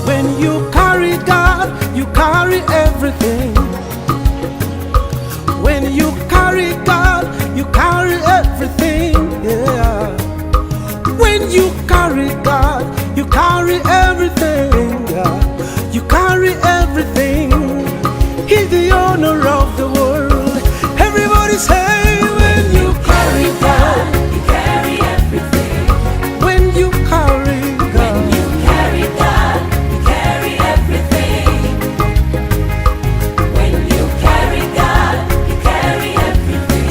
When you carry God, you carry everything. When you carry God, you carry everything. Yeah. When you carry God, you carry everything. Yeah. You carry everything. He's the owner of the world. Everybody say, when you carry God, you carry everything. when you carry God, When you carry God, you carry everything. When you carry God, you carry everything.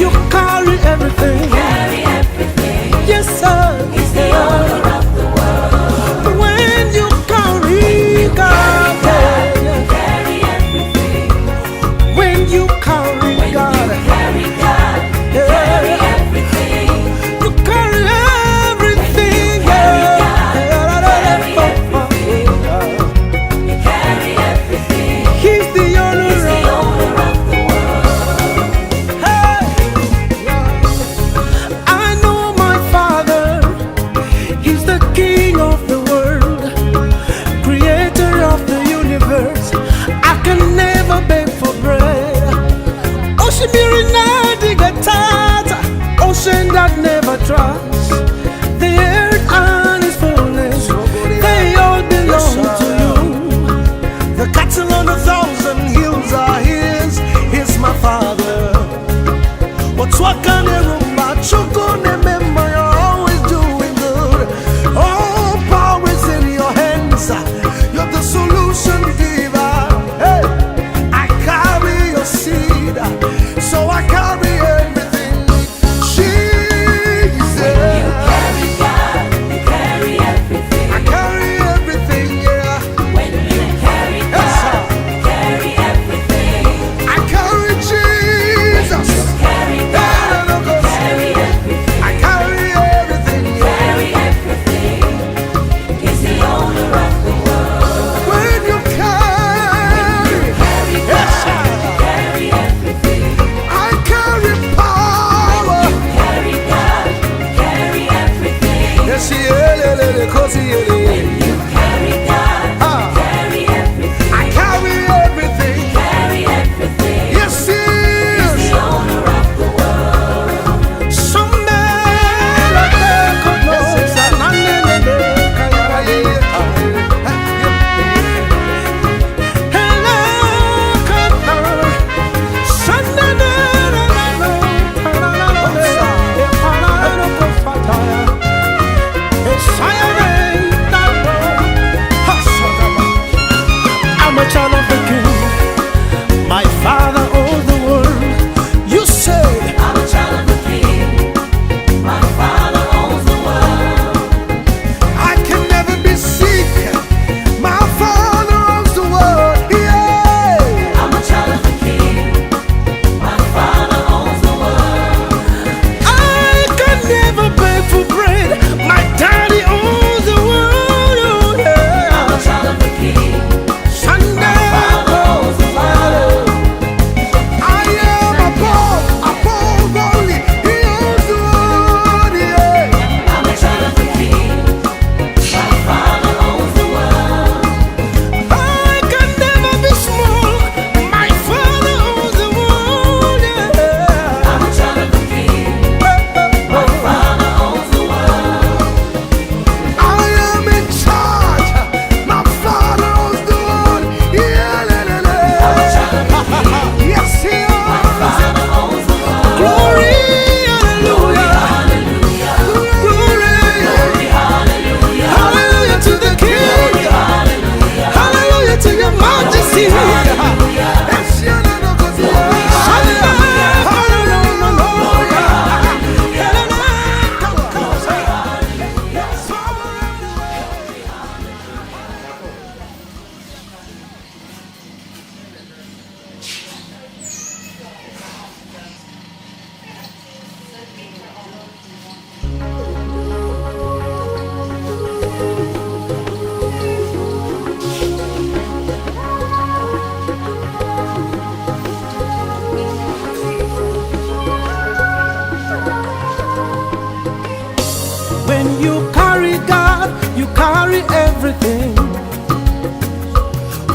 carry everything.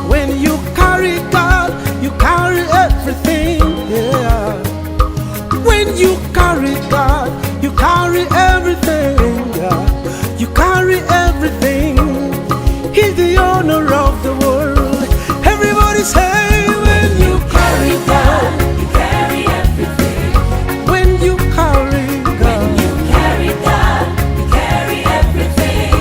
When you carry God, you carry everything. Yeah. When you carry God, you carry everything. Yeah. You carry everything. He's the owner of the world. Everybody say, when you carry God, You carry everything. when you carry God, You carry God. You carry everything.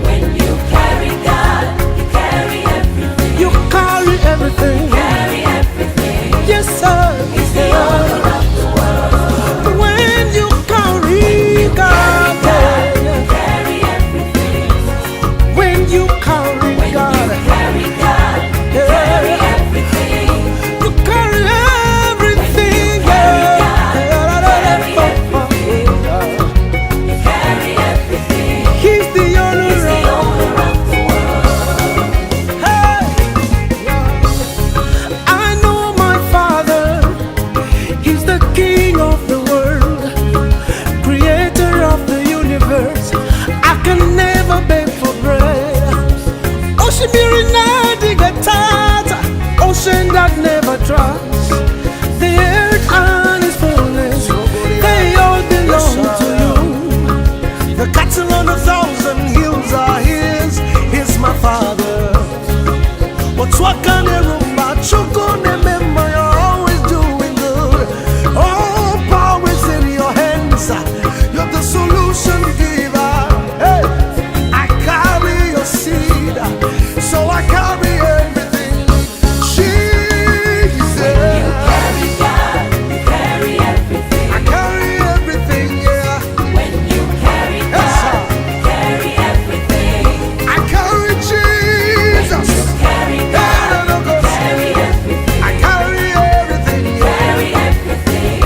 When you carry God, you carry everything. you carry everything. Carry everything. Yes, sir. He's the owner of the world. When you carry God, You carry everything. when you carry When you God, carry God, you carry everything. you carry everything. You carry everything. He's the owner He's the of. owner of the world. Hey. I know my Father. He's the King of the world, Creator of the universe. I can never beg for bread. Ocean ocean that never dries. The earth and its fullness, they all belong to you. The cattle on a thousand hills are his. He's my Father. What's what can you remember? Remember, you're always doing good. All power is in your hands. You're the solution giver. Hey, I carry your seed, so I carry everything. Jesus, Carry God, you carry everything. I carry everything. Yeah, When you carry Yes, sir. God, you carry everything. I carry Jesus. Carry God, carry everything. I carry everything. Yeah. Carry everything.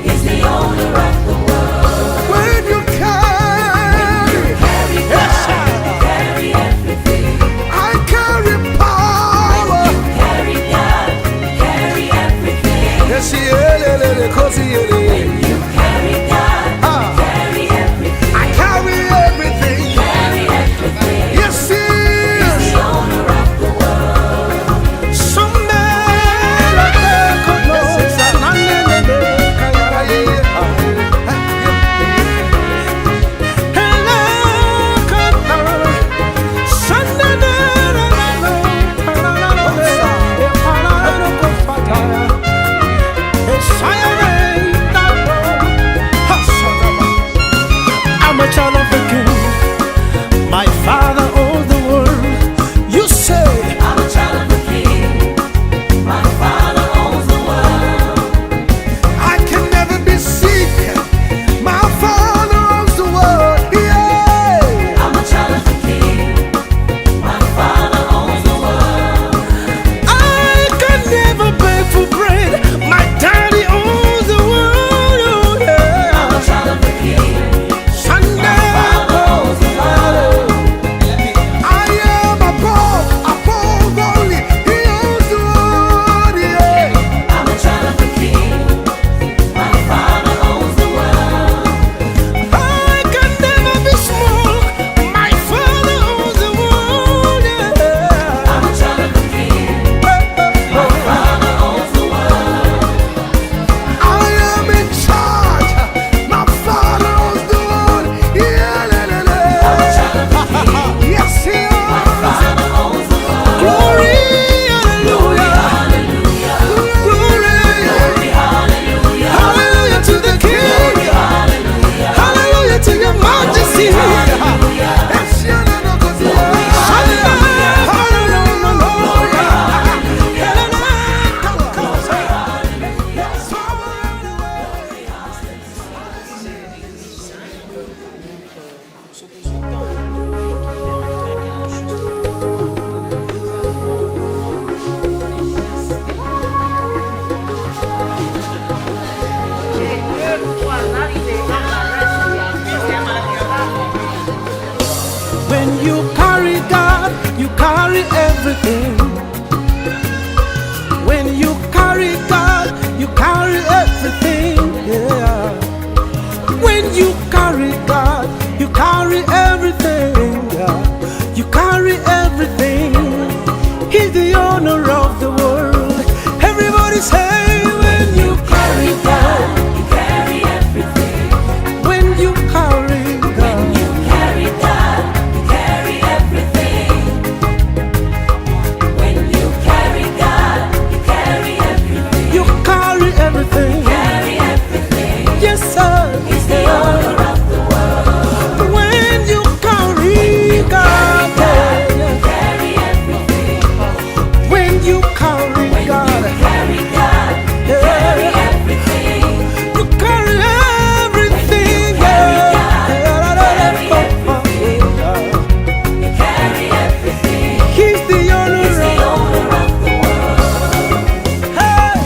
He's the owner of the world. When you carry, Carry yes, God, sir. carry everything. I carry power. Carry God, carry everything. Yes, yeah, cause You carry God, Ah. carry everything. I carry everything. Carry everything. Yes, He's yes. the owner of the world. Some men are there, could know, say, "Na, na, na, na, kaya, yeah." Hello, kata, sa, na, na, na, na, na, na, na, na, na, e, pa, na, na, na, ko, pa, ta, ya. E, sa, ya, re, ta, ta. Ha, sa, ta, ba. I'm a child of the King. My Father owns the world. You say, I'm a child of the King. My Father owns the world. I can never be sick. My Father owns the world. Yeah. I'm a child of the King. My Father owns the world. I can never beg for bread. My daddy owns the world. Oh, yeah. I'm a child of the King. Sunday. Father owns the world. I am above only. He owns the world. Yeah. I'm a child of the King. My Father owns the world. I can never be small. My Father owns the world. Yeah. I'm a child of the King. My Father owns the world. I am in charge. My Father owns the world. Yeah, la, la, la. I'm a child of the King. Yes, He My owns. Father owns the world. Glory, hallelujah. Hallelujah. Glory, Glory, hallelujah. hallelujah to the King. Hallelujah. Hallelujah to Your Majesty. Yes, yeah, no, no, 'cause you are. Hallelujah. Come on, come on, say it. Yes, When you carry God, you carry everything. When you carry God, you carry everything. Yeah. When you carry God, you carry carry everything. You carry everything. He's the owner of the world. Everybody say, when you carry God, you carry everything. when you carry God, You carry God, you carry everything. When you carry God, you carry everything. you carry everything. Carry everything. Yes, sir. He's the owner of the world. When you carry God, You carry everything. when you carry When you God, carry God, you carry everything. you carry everything. You carry everything. He's the owner He's the of. owner of the world. Hey.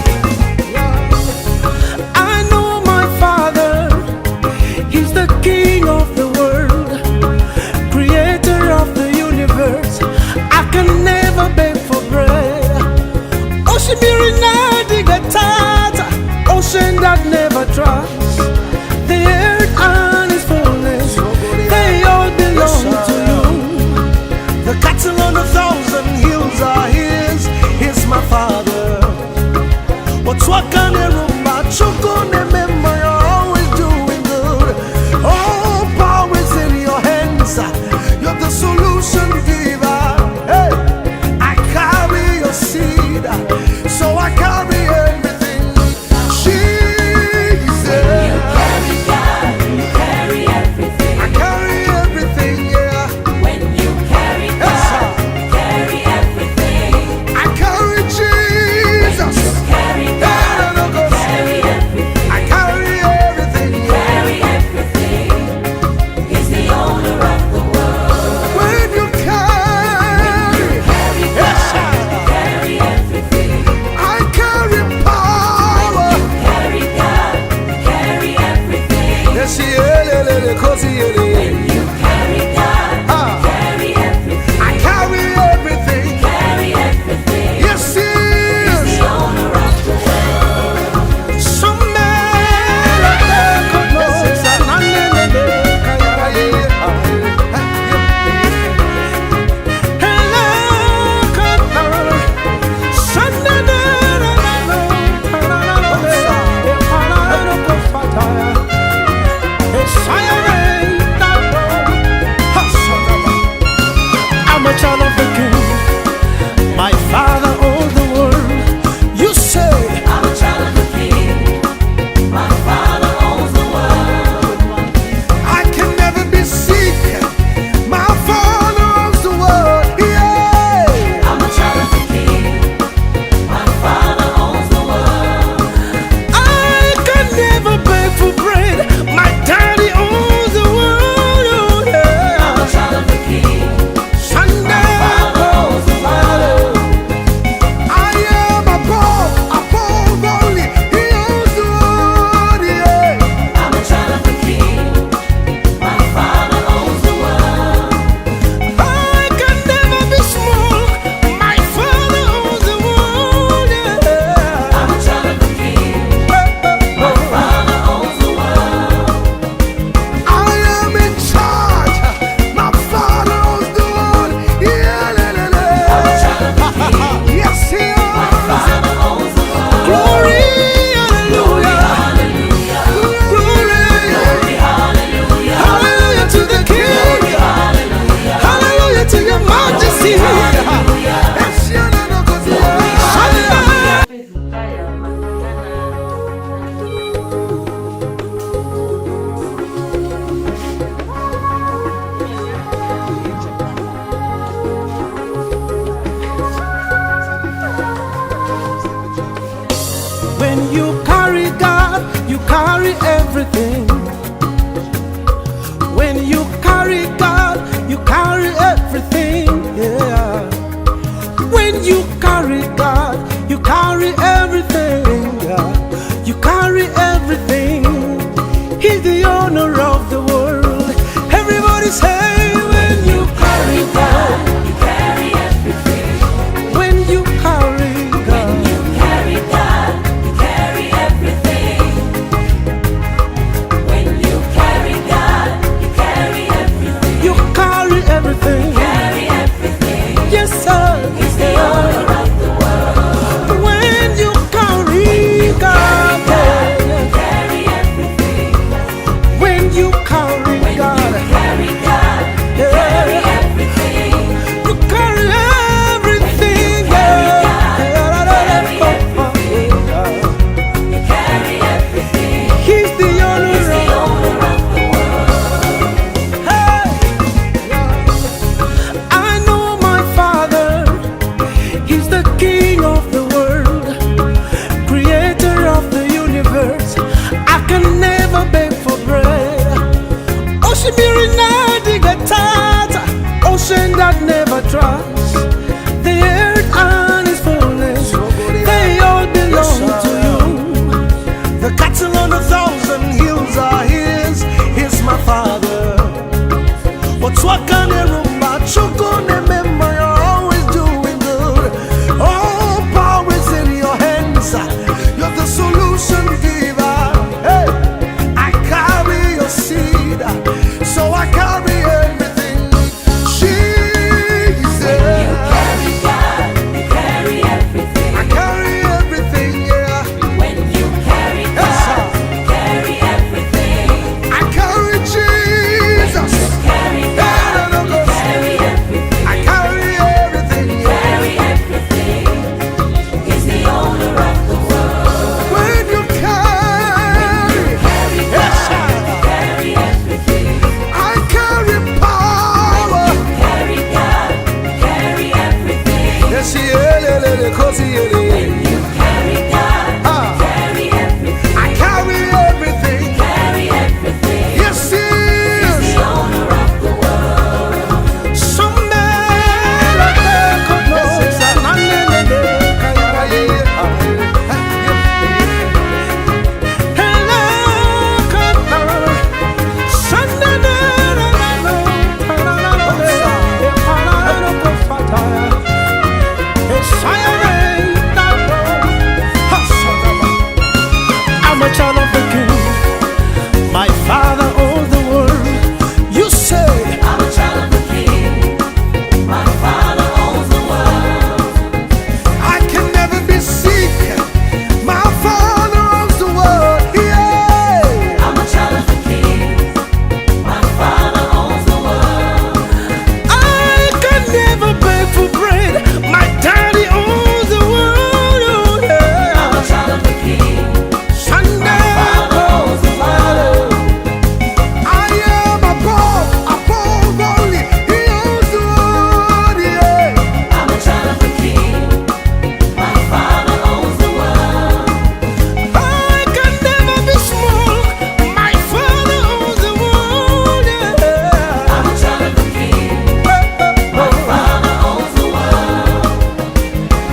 I know my Father. He's the King of the world, Creator of the universe. I can never beg for bread. Ocean ocean that never dries. The earth and its fullness, they all belong to you. The cattle on 1,000 hills are his. He's my Father. What's walking in room? Remember, you're always doing good. All power is in your hands. You're the solution giver. Hey, I carry your seed, so I carry everything. Jesus, You carry God, you carry everything. I carry everything. Yeah, When you carry Yes, sir. God, you carry everything. I carry Jesus. You carry God, you carry everything. I carry everything. Yeah. Carry everything. He's the owner of the world. When you carry, Carry yes, God, sir. you carry everything. I carry power. Carry God, you carry everything. Yes, cause You carry God, Ah. carry everything. I carry everything. Carry everything. Yes, yes. The owner of the world. Some men could know I'm a child of the King. My Father owns the world. You say, I'm a child of the King. My Father owns the world. I can never be sick. My Father owns the world. Yeah. I'm a child of the King. My Father owns the world. I can never beg for bread. My daddy owns the world. Oh, yeah. I'm a child of the King. Sunday, Father owns the world. I am above only. He owns the world. Yeah. I'm a child of the King. My Father owns the world. I can never be small. My Father owns the world. Yeah. I'm a child of the King. My Father owns the world. I am in charge. My Father owns the world. Yeah, I'm a child of the King. yes, he My owns. Father owns the world. Glory, hallelujah. Hallelujah. Glory, Glory, hallelujah. hallelujah to the King. Hallelujah. Hallelujah to your majesty. Yes, you know, 'cause he owns. Hallelujah. When you carry God, you carry everything. When you carry God, you carry everything. Yeah. When you carry God, you carry everything. Yeah. You carry everything. He's the owner of the world. Everybody say, when you carry God, You carry everything. when you carry God. You carry God, you carry everything. trust. The earth and its fullness, they all belong to you. The cattle on 1,000 hills are his. He's my father. What's working in rumba, chukune member, you're always doing good. All power is in your hands. You're the solution giver. Hey, I carry your seed, so I carry everything. Jesus, You carry God, you carry everything. I carry everything, yeah. When you carry Yes, sir. God, you carry everything. I carry Jesus. Carry God, you carry everything. I carry everything, yeah. Carry everything. He's the owner of the world. When you carry, Carry yes, God, sir. carry everything. I carry power. Carry God, carry everything. Yes, yeah, cause he When you carry God, Ah. carry everything. I carry everything. Carry everything. Yes, he He's is. the owner of the world. I'm a child of the King. My Father owns the world. You say, I'm a child of the King. My Father owns the world. I can never be sick. My Father owns the world. Yeah. I'm a child of the King. My Father owns the world. I can never beg for bread. My daddy owns the world. Oh, yeah. I'm a child of the King. Sunday, Father owns the world. I am above only. He owns the world. Yeah. I'm a child of the King. My Father owns the world. I can never be small. My Father owns the world. Yeah. I'm a child of the King. My Father owns the world.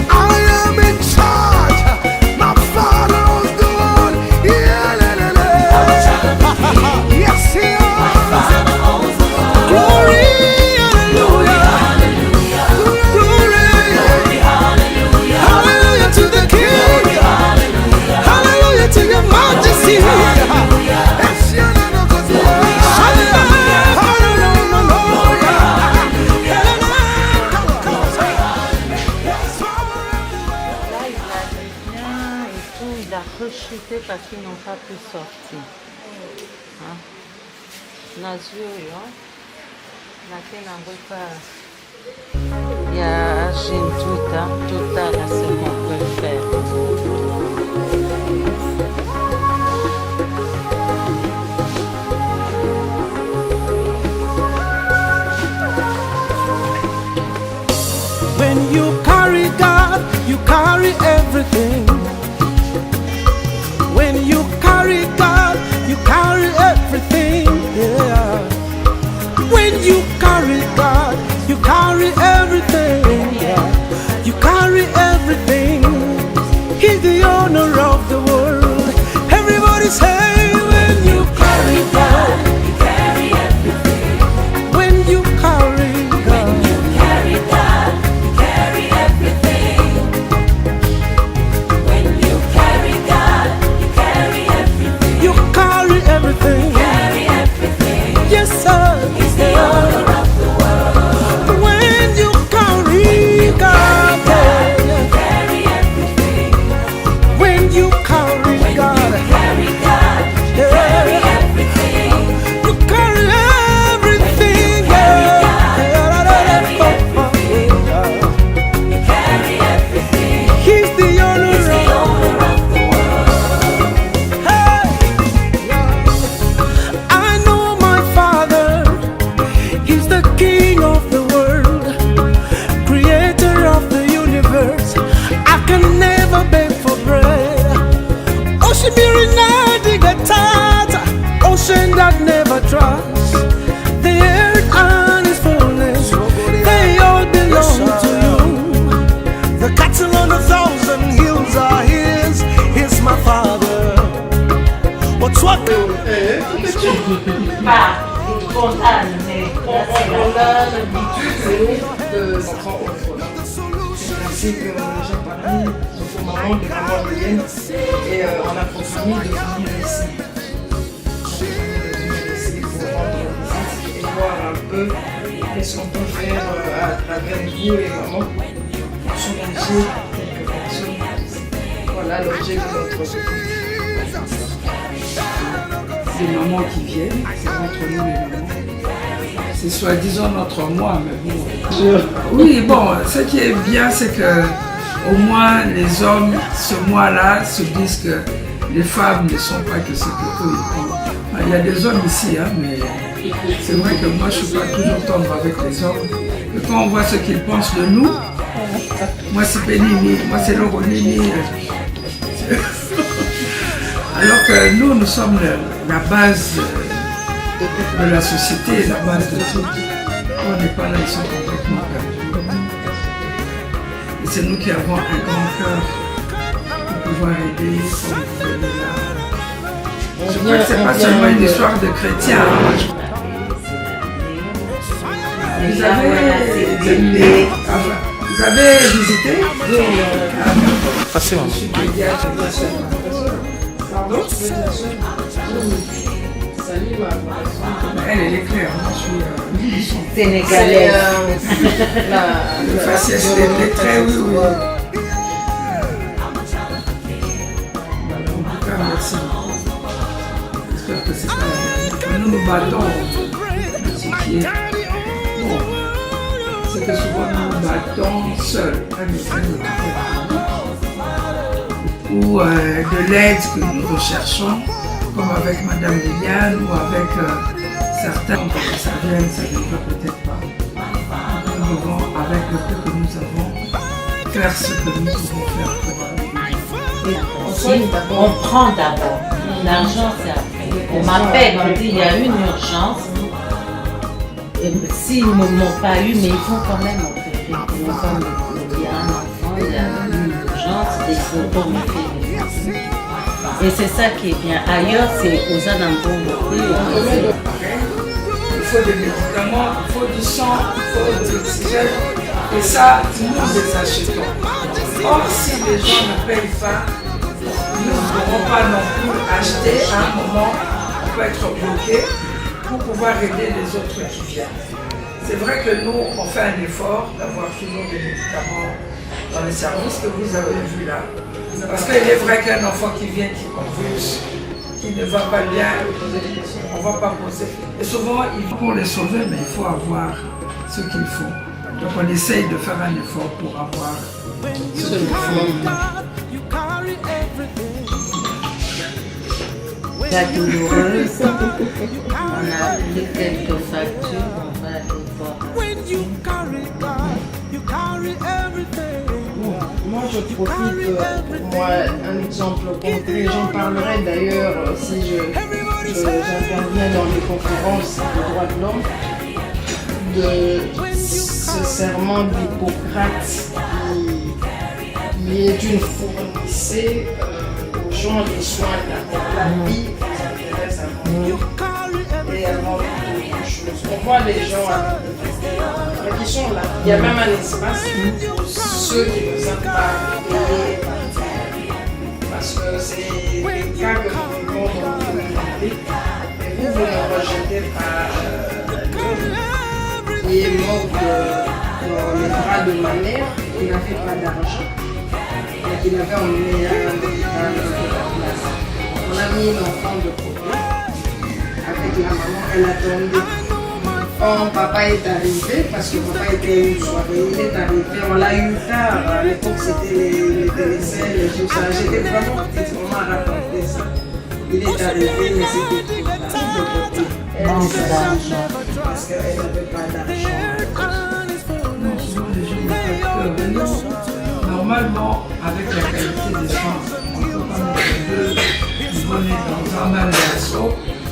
I am in charge. My Father owns the world. Yeah, I'm a child of the King. yes, he My owns. Father owns the world. Glory, hallelujah. Hallelujah. Glory, Hallelujah. hallelujah to the King. Hallelujah. Hallelujah to your majesty. Yes, yeah, no, 'cause he owns. Là, il a bien et tout, il a rechuté parce qu'ils n'ont pas pu sortir. Hein? Nazio, yo. Nake nango pa. Il y a Jean tout à la ce qu'on peut faire. When you carry God, you carry everything. When you carry God, you carry everything. Yeah. When you carry God, you carry everything. Yeah. You carry everything. He's the owner of the world. Everybody say, when you carry God, You carry everything. when you carry God. You carry God. You carry everything. l'habitude de l'enfant orphelin. C'est ainsi que j'ai parlé aux mamans de maman viennent et on a programmé de venir ici. Pour rendre visite et voir un peu qu'est-ce qu'on peut faire à travers vous et maman pour soulager quelques personnes. Voilà l'objet de notre visite. Les mamans qui viennent, c'est entre nous les mamans. C'est soi-disant notre moi, mais bon. Oui, bon, ce qui est bien, c'est que au moins les hommes, ce mois-là, se disent que les femmes ne sont pas que ce que eux ils pensent. Il y a des hommes ici, hein, mais c'est vrai que moi je ne suis pas toujours tendre avec les hommes. Et quand on voit ce qu'ils pensent de nous, moi c'est Pénini, moi c'est Loronini. Alors que nous sommes la base de la société, la base de tout. On n'est pas là, ils sont complètement perdus. Et c'est nous qui avons un grand cœur pour pouvoir aider, pour pouvoir aider là. Je crois que ce n'est pas seulement une histoire de chrétiens. Vous avez visité? Oui, Facilement. pardon? Salut, ma Elle est claire, moi je suis Sénégalaise. le faciès est très oui, oui. En tout cas, merci. J'espère que c'est pas la dernière. Nous nous battons. Ce qui est bon, c'est que souvent nous nous battons seuls. Ou de l'aide que nous recherchons, comme avec Madame Liliane ou avec certains, quand ça vient, ça ne va peut-être pas. Nous devons, avec le peu que nous avons, faire ce que nous pouvons faire pour Aussi, on prend d'abord. L'argent, c'est après. On m'appelle, on dit il y a une urgence. Et s'ils ne m'ont pas eu, mais ils vont quand même opérer. Comme il y a un enfant, il y a une urgence, des photos me fait. Et c'est ça qui est bien. Ailleurs, c'est aux Anambos. il faut des médicaments, il faut du sang, il faut de l'oxygène. Et ça, nous les achetons. Or, si les gens ne payent pas, nous ne pourrons pas non plus acheter. À un moment, on peut être bloqué pour pouvoir aider les autres qui viennent. C'est vrai que nous, on fait un effort d'avoir toujours des médicaments dans les services que vous avez vus là. Parce qu'il est vrai qu'un enfant qui vient, qui convulse, qui ne va pas bien, on ne va pas poser. Et souvent, pour les sauver, mais il faut avoir ce qu'il faut. Donc on essaye de faire un effort pour avoir ce qu'il faut. La douloureuse, on a pris quelques factures, on va aller voir. Moi, je profite, moi, un exemple concret, j'en parlerai d'ailleurs si j'interviens dans les conférences de droits de l'homme, de ce serment d'Hippocrate qui est une fournissée aux gens les soins de la vie, qui s'intéressent à nous et avant toute chose. On voit les gens qui sont là. Il y a même un espace pour ceux qui ne savent pas payer, parce que c'est le cas que nous vivons dans notre communauté. Et vous ne rejetez pas l'homme qui est mort dans les bras de ma mère, qui n'avait pas d'argent, et qui l'avait emmené à un hôpital de la place. On a mis l'enfant de côté avec la maman, elle attendait. Quand papa est arrivé, parce que papa était une soirée, il est arrivé, on l'a eu tard, à l'époque c'était les télécelles, les choses, ça. J'étais vraiment petite, on m'a raconté ça. Il est arrivé, mais c'était trop tard de côté. Elle était d'argent, parce qu'elle n'avait pas d'argent. Non, souvent les gens n'ont pas de cœur. Normalement, avec la qualité des soins, on ne peut pas mettre deux bonnets dans un malasso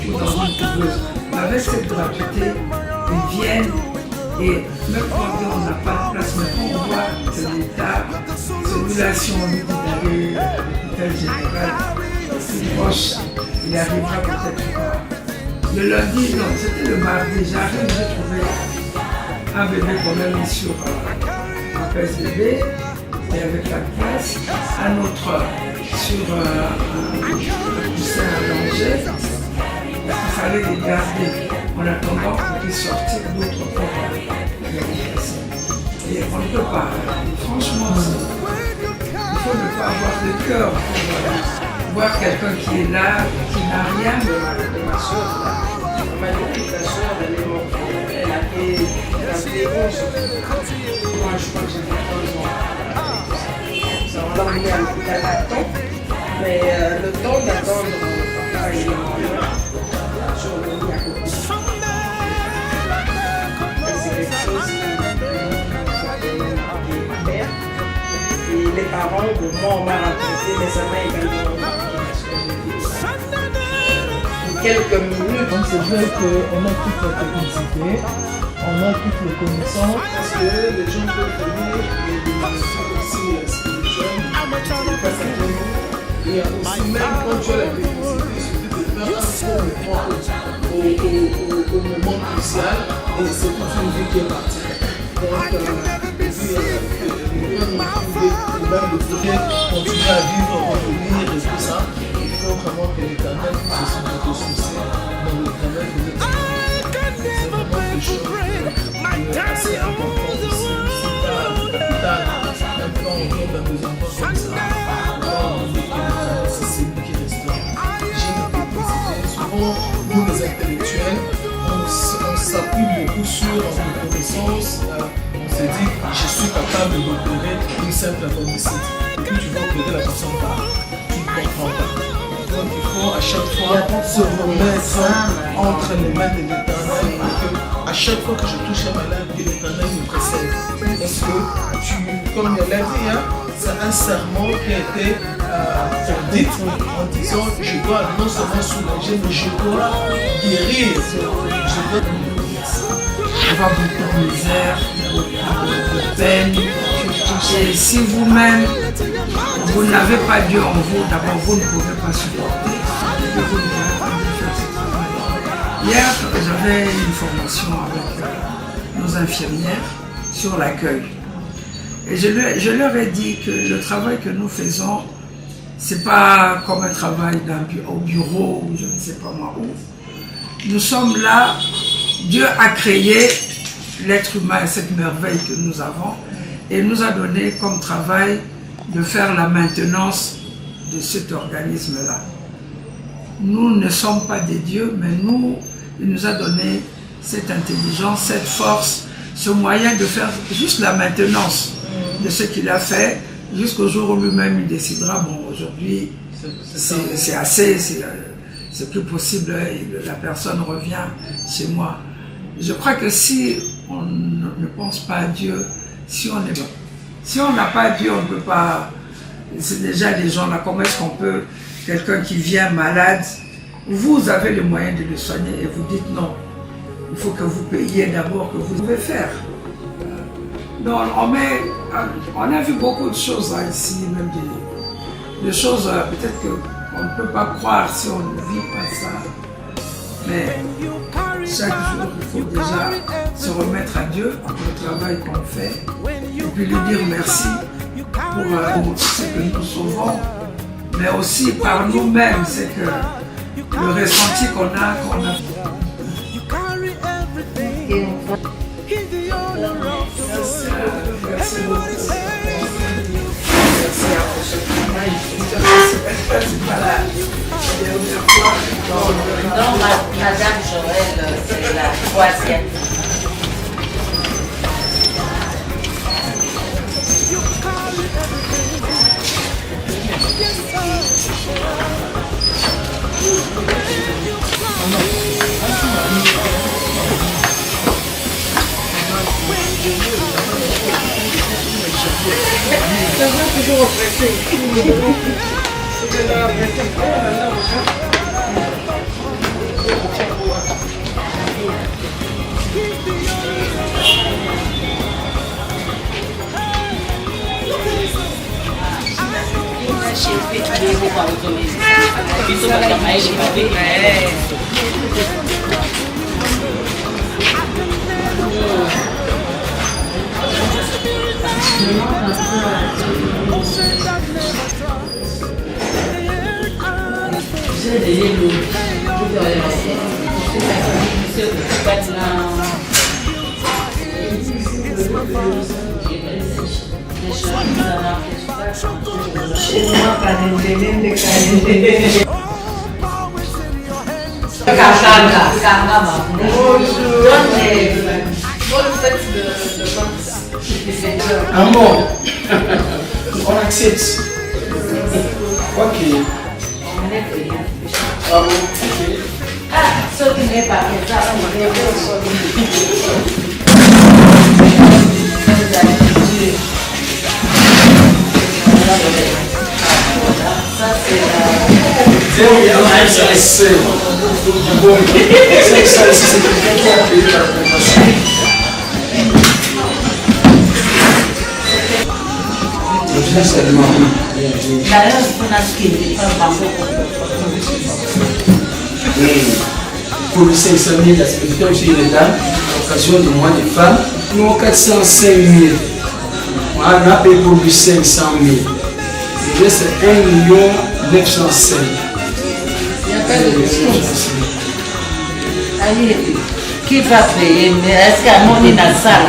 ou dans une couveuse. Mais avec cette gratuité, ils viennent et même quand on n'a pas de place, mais quand on voit que l'État, celui-là, si on lui dit d'aller à l'hôpital général, plus proche, il arrivera peut-être pas. Le lundi, non, c'était le mardi, j'arrive, j'ai trouvé un bébé qu'on a mis sur un pèse-bébé et avec la place, un autre sur un coussin allongé. Il fallait les garder en attendant qu'ils puissent sortir d'autres pour les remplacer. Et on ne peut pas, franchement, il faut ne pas avoir de cœur pour voir quelqu'un qui est là, qui n'a rien de Ma soeur, la soeur, elle est morte. Elle avait 11 ans. Moi, je crois que j'avais 15 ans. Ça, on l'a emmené à l'hôpital à temps. Mais le temps d'attendre, papa est mort. Je suis revenue à côté. C'est quelque chose qui m'a père. Et les parents de moi, on m'a raconté, mais ça m'a également quelques minutes. Donc c'est vrai qu'on a toute la technicité, on a toutes les connaissances. Parce que les gens peuvent venir et des leçons aussi spirituelles, il y a aussi, même quand tu as la technicité, il suffit de faire un au moment crucial et c'est toute une vie qui est partie. Donc, et puis, de pouvoir continuer à vivre, revenir et tout ça, il faut vraiment que l'Éternel se sente soucié dans le travail que vous êtes. C'est vraiment quelque chose assez important aussi. Si tu as un plan, on vient dans des enfants comme ça, on dit que c'est lui qui restaure. J'ai une technicité. Souvent, nous les intellectuels, on s'appuie beaucoup sur nos connaissances. On se dit, je suis capable d'opérer une simple appendicite. Et puis tu vas opérer la personne par, tu ne comprends pas. Donc il faut à chaque fois se remettre entre les mains de l'Éternel. À chaque fois que je touche un malade, que l'Éternel me précède. Parce que comme il l'a dit, hein, c'est un serment qui a été dit en disant, je dois non seulement soulager, mais je dois guérir. On va beaucoup de misère, beaucoup de peine. Et si vous-même, vous n'avez pas Dieu en vous, d'abord vous ne pouvez pas supporter. Vous ne pouvez pas faire ce travail. Hier, j'avais une formation avec nos infirmières sur l'accueil. Et je leur ai dit que le travail que nous faisons, c'est pas comme un travail au bureau ou je ne sais pas moi où. Nous sommes là. Dieu a créé l'être humain, cette merveille que nous avons, et nous a donné comme travail de faire la maintenance de cet organisme-là. Nous ne sommes pas des dieux, mais il nous a donné cette intelligence, cette force, ce moyen de faire juste la maintenance de ce qu'il a fait, jusqu'au jour où lui-même il décidera, bon, aujourd'hui, c'est assez, c'est plus possible, la personne revient chez moi. Je crois que si on ne pense pas à Dieu, si on n'a pas Dieu, on ne peut pas. C'est déjà des gens là, comment est-ce qu'on peut, quelqu'un qui vient malade, vous avez les moyens de le soigner et vous dites non, il faut que vous payiez d'abord, que vous devez faire. Donc on a vu beaucoup de choses là ici, même des choses peut-être qu'on ne peut pas croire si on ne vit pas ça. Mais chaque jour, il faut déjà se remettre à Dieu pour le travail qu'on fait et puis lui dire merci pour ce que nous sauvons, mais aussi par nous-mêmes, c'est que le ressenti qu'on a. Merci beaucoup. Merci à vous. C'est pas la dernière fois. Non, Madame Joël, c'est la troisième. Ça va toujours oppresser. C'est de la oppression. Un mot. On accepte. Ok. Bravo. Ce qui n'est pas ça, on est C'est bon. C'est quelqu'un qui a payé la préparation. Pour le 500 000, la secrétaire chez l'État, à l'occasion du mois des femmes, nous avons 405 000. On a payé pour lui 500 000. Il reste 1 905 000. Il n'y a pas de discussion. Allez, qui va payer? Mais est-ce qu'à mon inasal?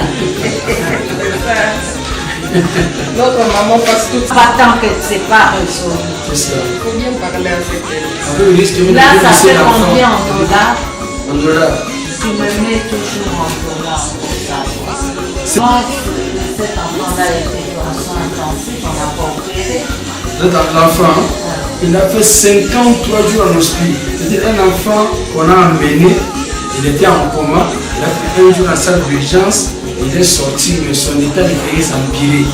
Notre maman passe tout. Pas tant que c'est pas résolu. C'est ça. Il faut bien parler avec elle. Avec le risque de Là, ça laisser fait l'enfant. combien en dollars? En dollars. Tu me mets toujours en dollars pour ça. Moi, cet enfant-là était en soins intensifs, on n'a pas opéré. L'enfant, il a fait 53 jours en hospice. C'était un enfant qu'on a emmené, il était en coma, il a fait un jour en salle d'urgence, il est sorti, mais son état de veille s'empirait.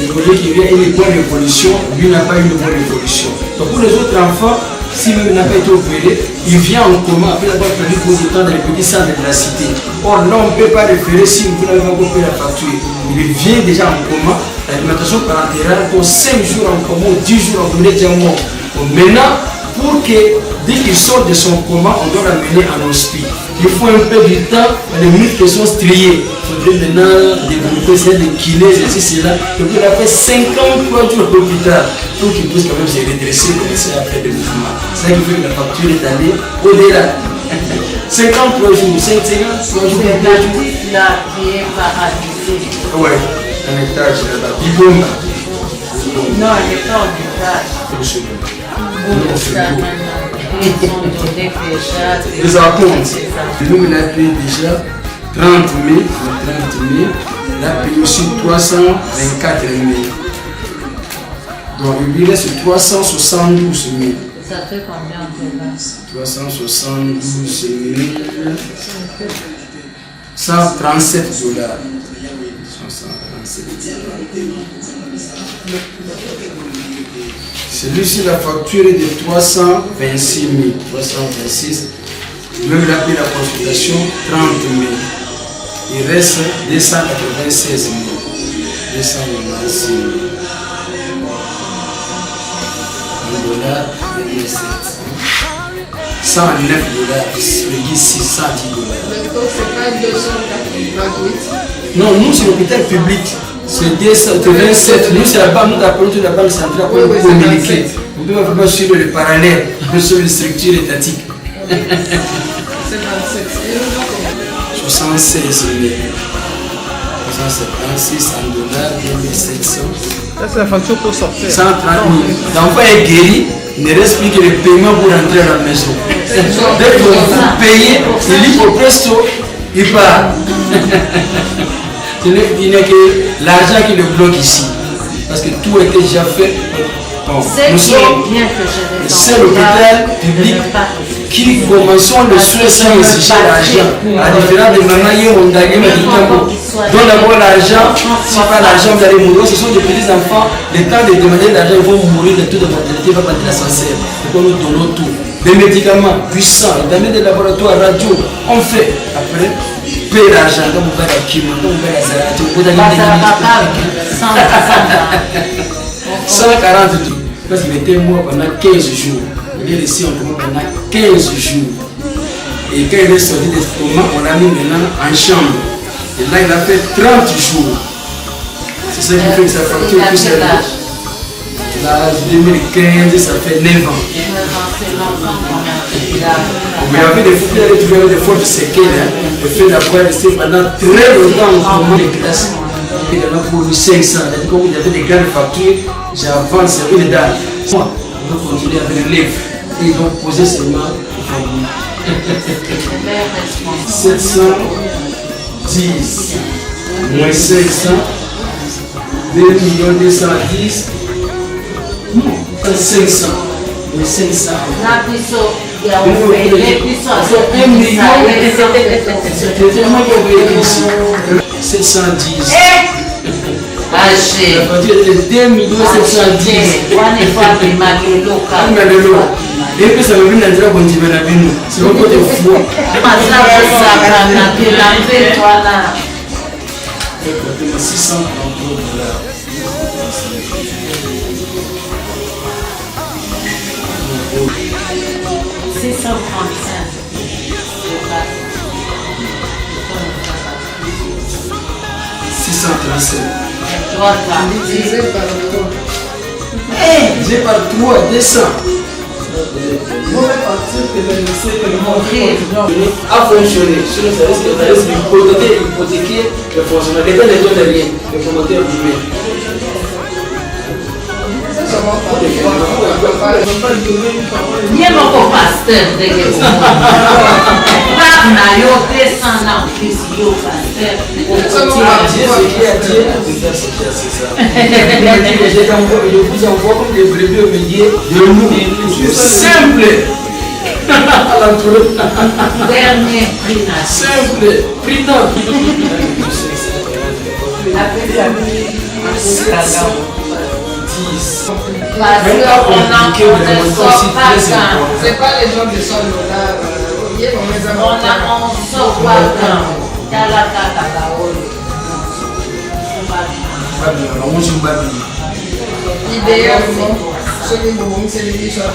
Il voulait qu'il y ait une bonne évolution, lui n'a pas eu une bonne évolution. Donc pour les autres enfants, si même il n'a pas été opéré, il vient en coma après avoir perdu beaucoup de temps dans les petits centres de la cité. Or là, on ne peut pas référer si vous n'avez pas opéré la facture. Il vient déjà en coma, l'alimentation parentale pour 5 jours en coma ou 10 jours en coma, il est déjà mort. Donc maintenant, pour que dès qu'il sort de son coma, on doit l'amener en hospice. Il faut un peu de temps, les muscles sont striés. Il faudrait maintenant développer des kinés, ceci, cela. Donc il a fait 53 jours d'hôpital pour qu'il puisse quand même se redresser, commencer à faire des mouvements. C'est ça qui fait que la facture est allée au-delà. 53 jours, 53 jours. C'est l'artiste là qui est paralysé. Ouais, un étage là-bas. Bibomba. Non, elle n'est pas en étage. Ils ont donné déjà Les acomptes. Nous, il a payé déjà 30 000. 30 000. Il a payé aussi 324 000. Donc, il lui reste 372 000. Ça fait combien de dollars? 372 000. 137 $. 137 $. Celui-ci, la facture est de 326 000. 326. Même il a pris la consultation 30 000. Il reste 296 000. 296 000. $, 109 $, le 610 $. Donc c'est pas 288. Non, nous c'est l'hôpital public. C'est 227. Nous c'est la banque, nous appelons la banque centrale pour communiquer. On peut vraiment suivre le parallèle sur les structures étatiques. C'est 27. Et nous avons combien? 76 000. 176 $, 2700. Ça, c'est la facture pour sortir. 130 000. L'enfant est guéri, il ne reste plus que le paiement pour rentrer à la maison. Dès que vous payez, il dit au presto, il part. Il n'est que l'argent qui le bloque ici. Parce que tout était déjà fait. Bon, nous sommes le seul hôpital public qui commençons le soin sans exiger l'argent. À la différence de Maman Yéron Dagema du Cambo. Donc d'abord l'argent, si pas l'argent vous allez mourir. Ce sont des petits enfants, le temps de demander l'argent, ils vont mourir de toute mortalité, ils vont partir l'ascenseur. Donc nous donnons tout. Des médicaments puissants, des laboratoires radio, on fait. Après, paye l'argent, comme vous faites la chimie, comme vous faites la salade, vous faites la 140 $. Parce qu'il était mort pendant 15 jours. Il est resté en coma pendant 15 jours. Et quand il est sorti de ce coma, on l'a mis maintenant en chambre. Et là, il a fait 30 jours. C'est ça qui fait que ça facture plus quel la âge? L'âge 2015, ça fait 9 ans. 9 ans, c'est l'enfant qu'on a. Mais avec des fois, il y a toujours des fortes séquelles. Le fait d'avoir resté pendant très longtemps en formant les classes. Et dans pour 500. Comme il y avait des grandes factures, j'avance, c'est une dalle. Moi, on va continuer avec le livre. Et donc poser seulement 710 moins 500, 2 210, 500. Mais 500. La piso, il y a un fait, les pisos, C'est 1 million. C'est tellement qu'on veut ici. 710. Haché. La facture est de 2 710. On est pas de Magelo. Et puis ça veut dire que on dit la bino. C'est un peu de fou. Ça, tu l'as fait, toi là. 600 $. 637. Toi, là. Divisé par 3. J'ai par 3, 200. Vous pouvez partir que le lycée que le monde A fonctionné. Sinon, ça risque d'hypothéquer le fonctionnement. Les gars ne donnent rien. Le commentaire du mail. Bien mon pasteur de Guébo. Là, yo descend en plus, yo pasteur. Dieu, ce qui a Dieu, c'est ça. Je vous envoie comme des brebis au milieu de nous. Simple. Dernier prix national. Simple. Prix d'or. Parce qu'on ne sort pas quand. C'est pas les gens de son dollar. On sort pas quand. Dans la cacao. Idéalement, ceux qui vont se dire sur la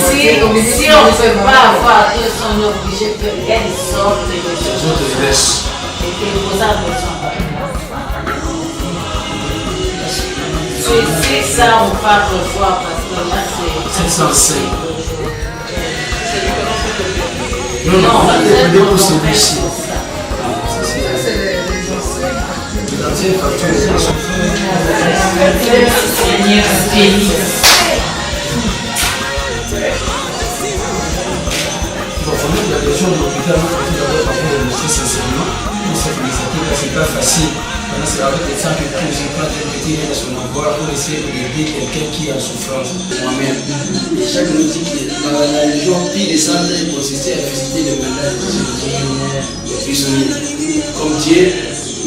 Si on ne peut pas avoir eux sont obligés que qu'elles sortent de choses. Et que vos âmes ne sont pas. C'est ça, on part revoir parce que là c'est. 705. Non, Non, c'est non, pour celui-ci. Seigneur Félix. La question de l'hôpital, nous faisons d'abord par rapport au dossier sincèrement. Pour cette initiative, c'est pas facile. C'est avec les gens que je prends des petits de son envoi pour essayer d'aider quelqu'un qui est en souffrance. Moi-même, chaque nous dit que la région pire des centres est consistait à visiter les malades, les prisonniers. Comme Dieu,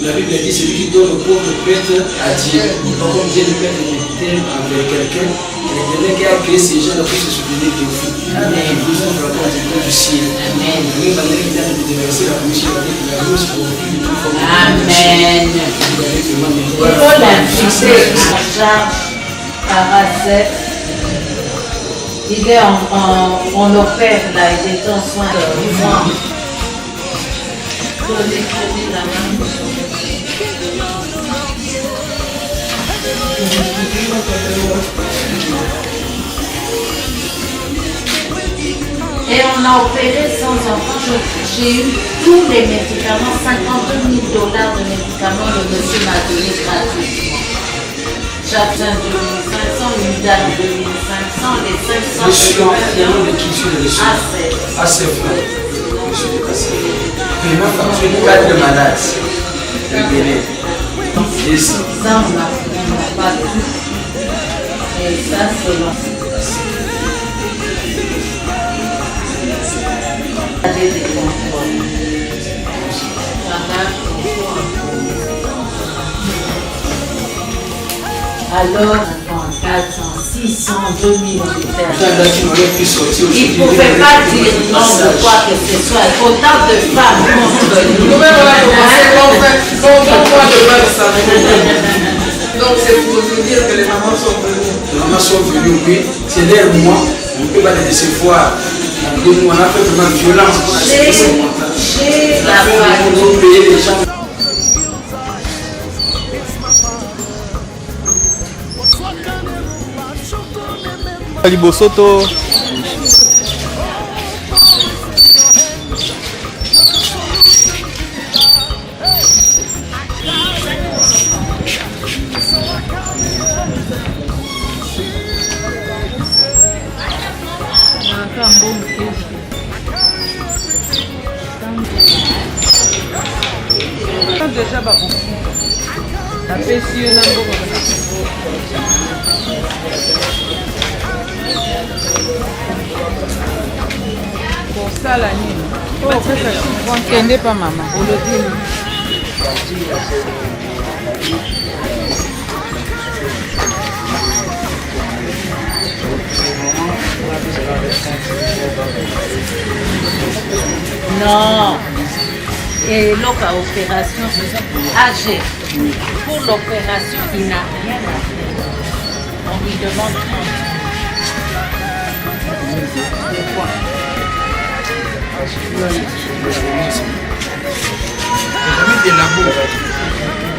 la Bible dit celui qui donne le pauvre prêtre à Dieu. Donc, comme Dieu le prêtre est envers quelqu'un, il est donné qui a créé ces gens pour se souvenir de vous. Et vous êtes encore du Dieu du ciel. Amen. Vous allez déverser la commission avec la rose pour vous. Amen. Il faut l'inviter à Charles Paracet. Il est en opère là, il est en soin de moi. Donnez la main. Et on a opéré sans enfant. J'ai eu tous les médicaments, 52 000 $ de médicaments, le monsieur m'a donné gratuitement. J'obtiens 2500, une dame 2500, les 500 Je suis en de qui tu es assez. Je suis de Cassé. Paiement facture 4 malades. Le Bénin. Ça, on n'a pas de tout. Et ça, c'est long. Des contrôles. Alors, 400, 600, 2000 il ne pouvait pas dire non de quoi que ce soit. Autant de femmes nous-mêmes, on a commencé donc c'est pour vous dire que les mamans sont venues. Les mamans sont venues, oui. C'est l'air moi. On ne peut pas les décevoir. On a fait vraiment violence. Chez la famille. On a payer les gens. liboso to déjà ba apesi yo na mbongo kosala nini kende pa mama olodini non. Et l'opération AG. Pour l'opération, il n'a rien à faire. On lui demande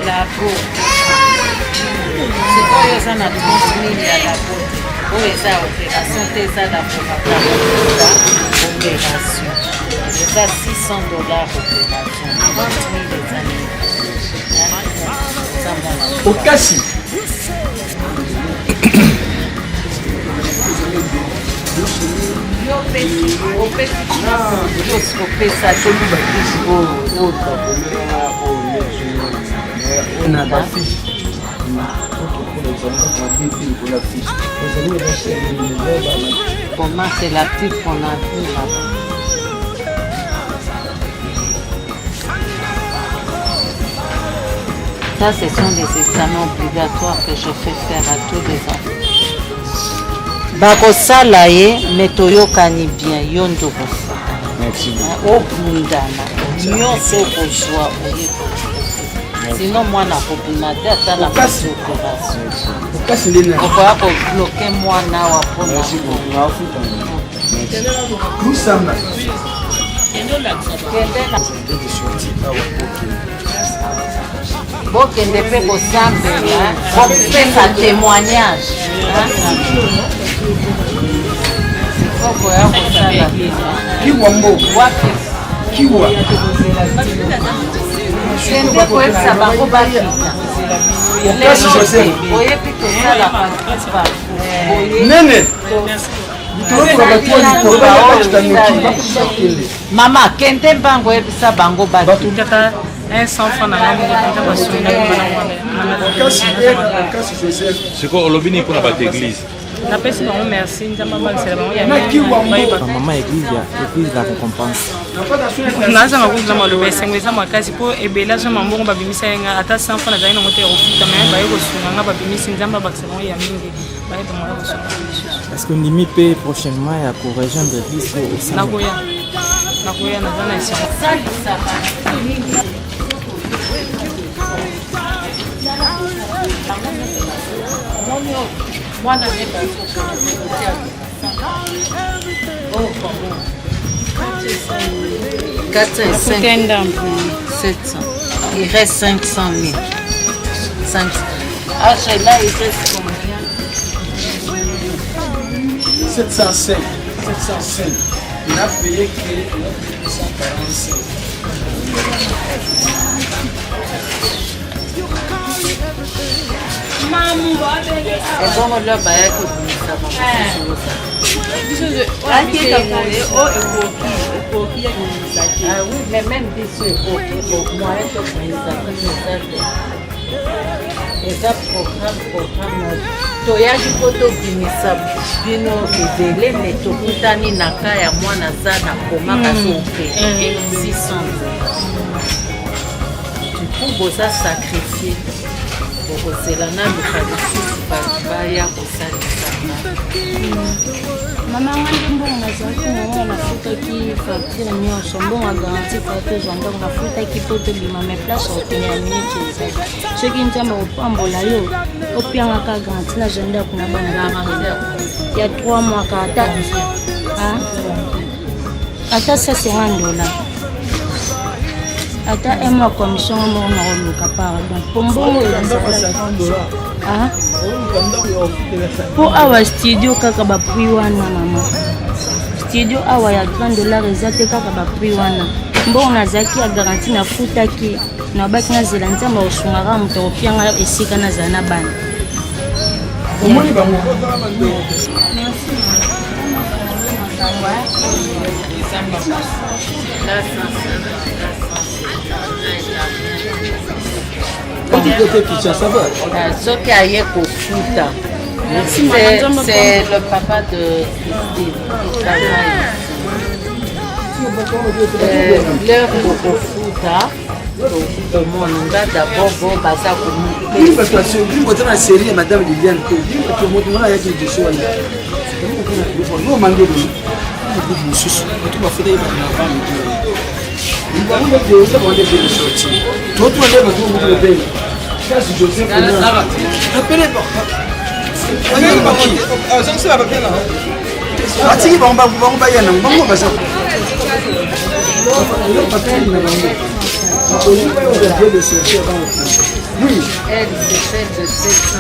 labo. C'est quoi ça na 30 000 à labo. Où est ça opération? C'est ça laboratoire. Opération. C'est ça $600 opération. 30 000 les années. Au Cassi. Comment c'est la petite qu'on a vue là-bas? Ça, ce sont des examens obligatoires que je fais faire à tous les enfants. Bakosala ye metoyokani bien yo ndoko. Merci. Obundana. Nyonso kozwa oye. Sinon moi na kobina te ata na opération. Okoya kobloke mwana wa pona. Nous sommes bokende mpe kosambela kopesa témoignage okoya kosala Kiwa. kende koyebisa bango bakita oyebi tosala Nene. mama kende mbango oyebisa bango bakita 100 francs na ngambo kota basuna C'est quoi olobini pour la église? na pesi bango merci nzamba bansela bango ya Maman église la récompense. nazanga kuza maloba esengo eza makasi mpo ebele azwa mbongo babimisa yenga ata 100 francs nazali nango te kofuta me baye kosunga nga babimisi nzamba bakisa bango ya mingi baye bamala kosunga lisusu. Est-ce que Nimi peut prochainement ya korejoindre biso au sein nakoya naza na esengo mwana Kutenda 700. Il reste 500 000. 500. Ah, là, il reste combien? 705. 705. Il a payé que 145. ebongo lo bayaki obimisa oui mais même biso ekoki moyen tobimisa eza programme toyaki mpo tobimisa bino ebele me tokutani na ka ya mwana aza na koma kasi opere 600 du boza sacrifie bokozela na luka lisusu baya kosalisama mama ngai mbongo nazalaki nango nafutaki facture nyonso mbongo agaranti facture ezwa ndako nafutaki mpo tobima me place okende ya minute ezali soki nzambe kopambola yo opiangaka garanti na jende ya kuna bana ya 3 mois ka ata $750 ata un mois commission moko nakoluka pardon po mbongo po awa studio kaka baprix wana mama studio awa ya $30 eza te kaka baprix wana mbongo nazalaki ya garanti nafutaki nabaki nazela nzambe osungaka moto opianga esika nazala na bana soki aye kofuta c'est le papa de Christine qui travaille leur kofuta tomonanga d'abord bo baza Oui, parce que c'est une série de Madame Liliane. Tout le monde a été du choix. Nous, on m'a dit oui. Elle, c'est celle de 700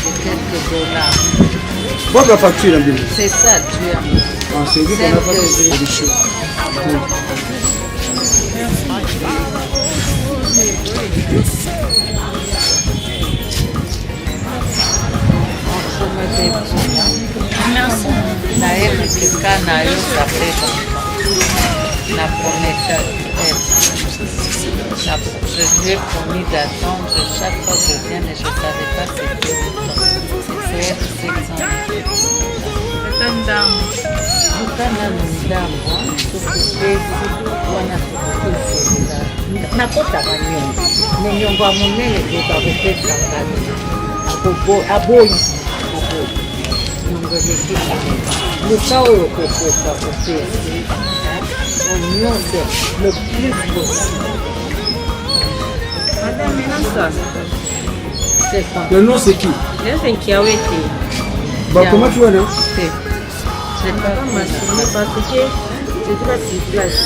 et quelques $. Bon, la facture, c'est ça, tu as. C'est lui qui a pas de choses. Merci. La première je lui ai promis d'attendre chaque fois que je viens, mais je ne savais pas que c'était autant. C'est 700. nakota banyongo menyongo ya monene koka kopesangani aboyi nyongo elekisa luka oyo kokoka kopesa onyonso le plus possible. Madame Menasa. C'est ça. Le nom c'est qui? C'est Kiawete. Bah comment tu vois là? C'est pas massonné parce que c'était la petite place.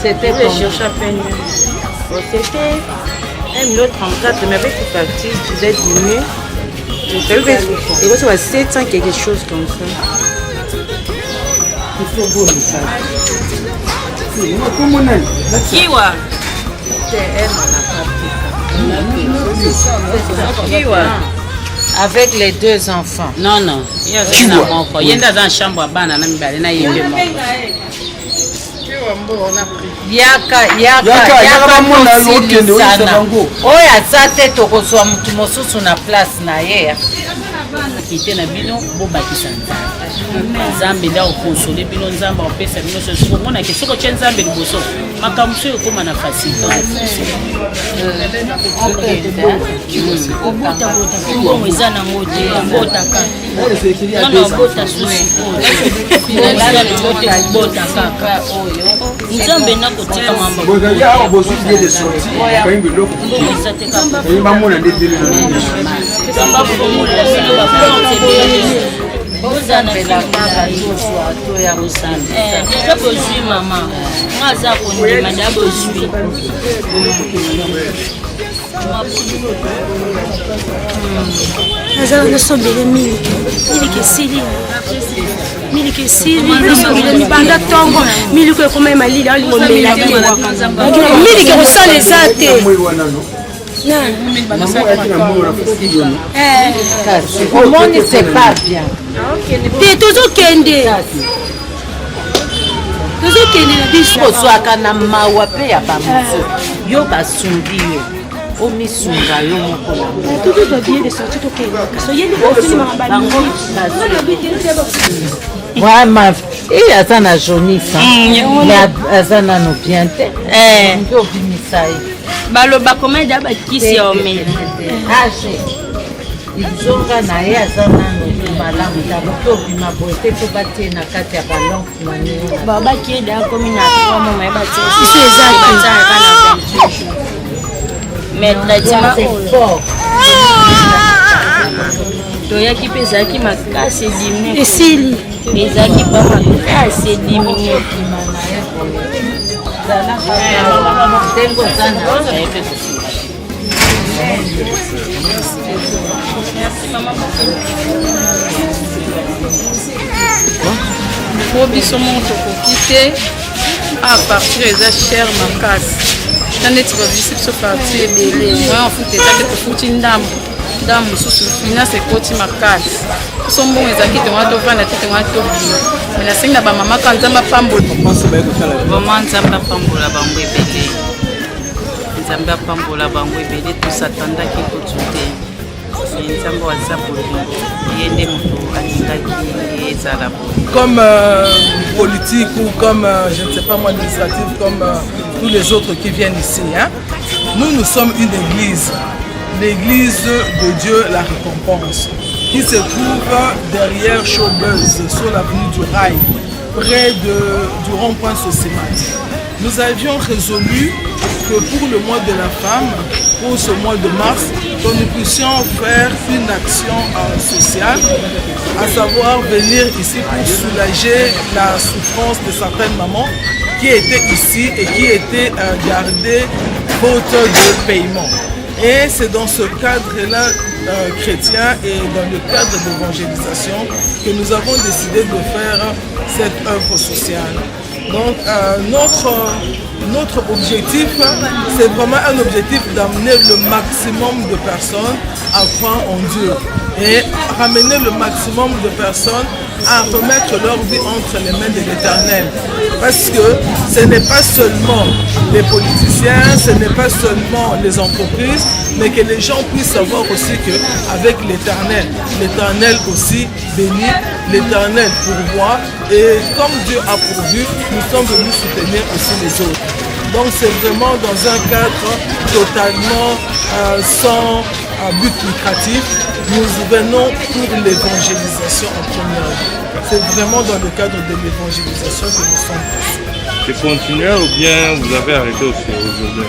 C'était je cherchais à peine. C'était 1,34 mais avec une partie, tu es diminué. Et vous avez 700 quelque chose comme ça. Il faut beau le faire. Kiwa. Avec les deux enfants. Non, non. Il y a dans la chambre à bana. oyo aza te tokozwa mutu mosusu na place na ye kite na bino bobakisa nzambe nda okonsole bino nzambe opesa bino soso omona ke soko tye nzambe liboso makambo so ekóma na facilité mbongo eza nango te abotaka nana abota susi obota kaka nzambe nakotika mambo eza te déjà bozwi mama nga aza kondima nda bozwi nazala nasobele miliki esili nasobele mibanda ntongo miliki ekoma ye malili alingomela te miliki kosala eza te omoni c'est pas bien te tozokende na biso kozwaka na mawa mpe ya bamosu yo basungi yo omisunga yo moko vraiment i aza na jaunisse mais aza nano bien te nde obimisa ye baloba komeda bakisi ya omela age izonga na ye aza nano malamu talo mpe obima boye te mpe batie na kati ya balonke maneo babaki eda akomi na 3 mois mayeba te siso eza mais traitement toyaki mpe ezalaki makasi edimine esili ezalaki mpa makasi edimine po biso moko tokoki te a partir eza cher makasi ta neti babisi biso parti ebele moyen ofuta ezaki tofuti ndambo mosusu finance ekoti makasi biso mbongo ezalaki tonga tovanda te tonga tobima me nasengi na bamama ka nzambe apambola vraimen nzambe apambola bango ebele nzambe apambola bango ebele tosatandaki kutu te nzambe waza bolingo ye nde moto alingaki ezala bolingo comme politique ou comme, je ne sais pas moi, administratif, comme tous les autres qui viennent ici. Hein. Nous sommes une église, l'église de Dieu, la récompense, qui se trouve derrière Showbuzz, sur l'avenue du Rail, près du rond-point Sosimat. Nous avions résolu que pour le mois de la femme, pour ce mois de mars, que nous puissions faire une action sociale, à savoir venir ici pour soulager la souffrance de certaines mamans qui étaient ici et qui étaient gardées faute de paiement. Et c'est dans ce cadre-là chrétien et dans le cadre d'évangélisation que nous avons décidé de faire cette œuvre sociale. Donc notre objectif, c'est vraiment un objectif d'amener le maximum de personnes à croire en Dieu et ramener le maximum de personnes à remettre leur vie entre les mains de l'Éternel. Parce que ce n'est pas seulement les politiciens, ce n'est pas seulement les entreprises, mais que les gens puissent savoir aussi qu'avec l'Éternel, l'Éternel aussi bénit, l'Éternel pourvoit, et comme Dieu a pourvu, nous sommes venus soutenir aussi les autres. Donc c'est vraiment dans un cadre totalement sans but lucratif. Nous venons pour l'évangélisation en première lieu. C'est vraiment dans le cadre de l'évangélisation que nous sommes passés. C'est continuel ou bien vous avez arrêté aussi aujourd'hui?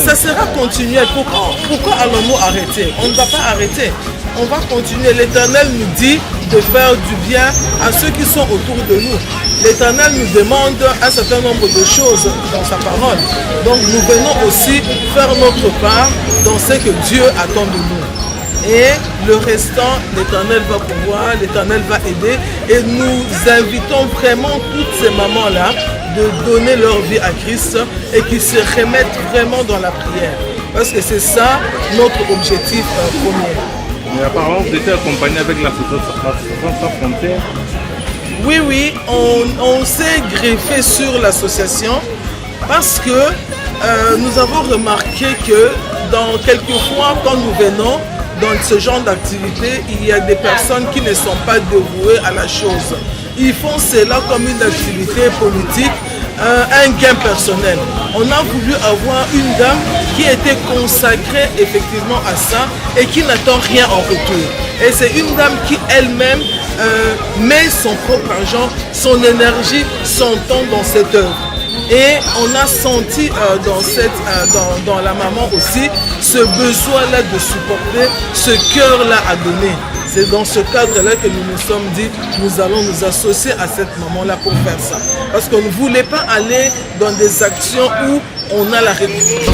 Ça sera continuel. Pourquoi allons-nous arrêter? On ne va pas arrêter. On va continuer. L'Éternel nous dit de faire du bien à ceux qui sont autour de nous. L'Éternel nous demande un certain nombre de choses dans sa parole. Donc nous venons aussi faire notre part dans ce que Dieu attend de nous. Et le restant, l'Éternel va pouvoir, l'Éternel va aider. Et nous invitons vraiment toutes ces mamans-là de donner leur vie à Christ et qui se remettent vraiment dans la prière. Parce que c'est ça notre objectif premier. Mais apparemment, vous étiez accompagné avec l'association Sans Frontières. Oui, on s'est greffé sur l'association parce que nous avons remarqué que quelquefois, quand nous venons dans ce genre d'activité, il y a des personnes qui ne sont pas dévouées à la chose. Ils font cela comme une activité politique, un gain personnel. On a voulu avoir une dame qui était consacrée effectivement à ça et qui n'attend rien en retour. Et c'est une dame qui elle-même met son propre argent, son énergie, son temps dans cette œuvre. Et on a senti dans la maman aussi ce besoin-là de supporter, ce cœur-là à donner. C'est dans ce cadre-là que nous nous sommes dit, nous allons nous associer à cette maman-là pour faire ça. Parce qu'on ne voulait pas aller dans des actions où on a la république.